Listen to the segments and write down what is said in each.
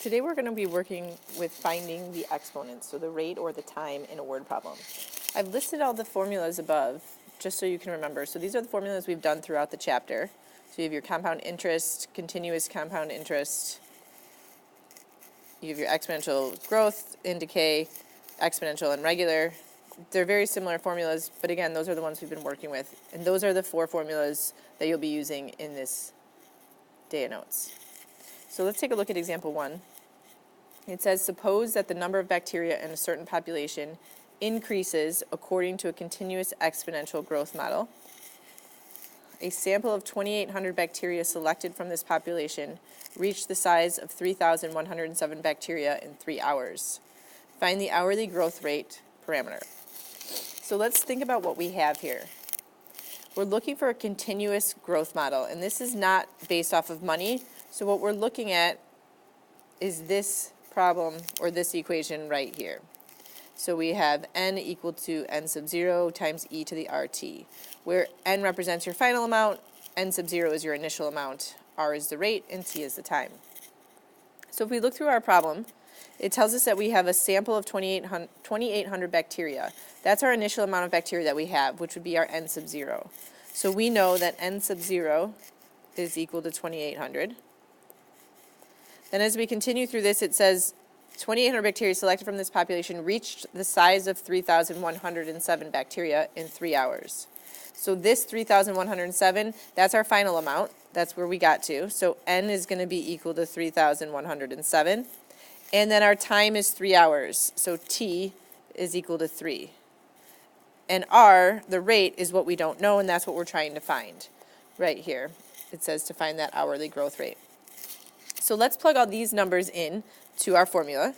Today we're going to be working with finding the exponents, so the rate or the time in a word problem. I've listed all the formulas above just so you can remember. So these are the formulas we've done throughout the chapter. So you have your compound interest, continuous compound interest, you have your exponential growth and decay, exponential and regular. They're very similar formulas, but again, those are the ones we've been working with. And those are the four formulas that you'll be using in this day of notes. So let's take a look at example 1. It says, suppose that the number of bacteria in a certain population increases according to a continuous exponential growth model. A sample of 2,800 bacteria selected from this population reached the size of 3,107 bacteria in 3 hours. Find the hourly growth rate parameter. So let's think about what we have here. We're looking for a continuous growth model, and this is not based off of money. So what we're looking at is this problem or this equation right here. So we have n equal to n sub 0 times e to the rt, where n represents your final amount, n sub 0 is your initial amount, r is the rate, and t is the time. So if we look through our problem, it tells us that we have a sample of 2,800 bacteria. That's our initial amount of bacteria that we have, which would be our n sub 0. So we know that n sub 0 is equal to 2,800. Then as we continue through this, it says 2,800 bacteria selected from this population reached the size of 3,107 bacteria in 3 hours. So this 3,107, that's our final amount. That's where we got to. So n is going to be equal to 3,107. And then our time is 3 hours. So t is equal to 3. And r, the rate, is what we don't know, and that's what we're trying to find right here. It says to find that hourly growth rate. So let's plug all these numbers in to our formula,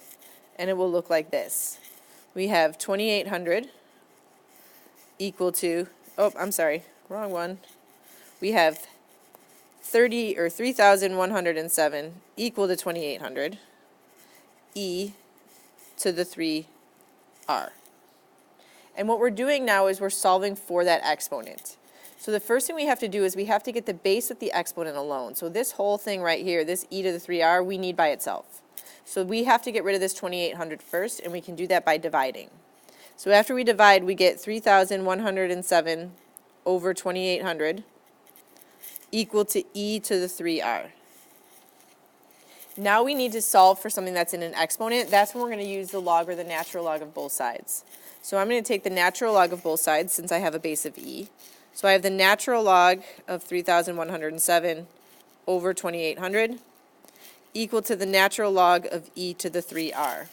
and it will look like this. We have 2,800 equal to, oh, I'm sorry, wrong one. We have 3,107 equal to 2,800, e to the 3r. And what we're doing now is we're solving for that exponent. So the first thing we have to do is we have to get the base of the exponent alone. So this whole thing right here, this e to the 3r, we need by itself. So we have to get rid of this 2,800 first, and we can do that by dividing. So after we divide, we get 3,107 over 2,800 equal to e to the 3r. Now we need to solve for something that's in an exponent. That's when we're going to use the log or the natural log of both sides. So I'm going to take the natural log of both sides since I have a base of e. So I have the natural log of 3,107 over 2,800 equal to the natural log of e to the 3r.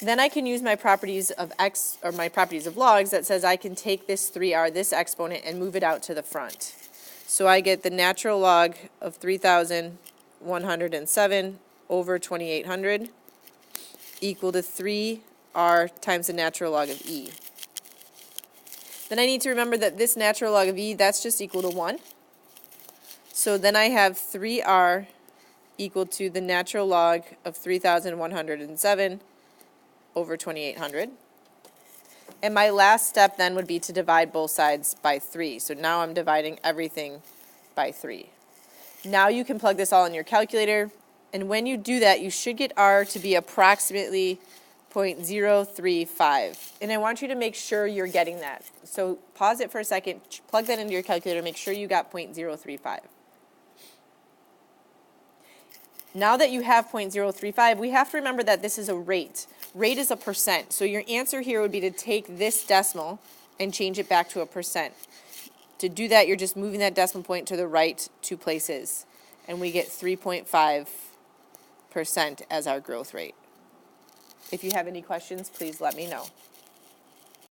Then I can use my properties of x, or my properties of logs, that says I can take this 3r, this exponent, and move it out to the front. So I get the natural log of 3,107 over 2,800 equal to 3r times the natural log of e. Then I need to remember that this natural log of e, that's just equal to 1. So then I have 3r equal to the natural log of 3,107 over 2,800. And my last step then would be to divide both sides by 3. So now I'm dividing everything by 3. Now you can plug this all in your calculator. And when you do that, you should get r to be approximately 0.035. And I want you to make sure you're getting that. So pause it for a second, plug that into your calculator, make sure you got 0.035. Now that you have 0.035, we have to remember that this is a rate. Rate is a percent. So your answer here would be to take this decimal and change it back to a percent. To do that, you're just moving that decimal point to the right 2 places. And we get 3.5% as our growth rate. If you have any questions, please let me know.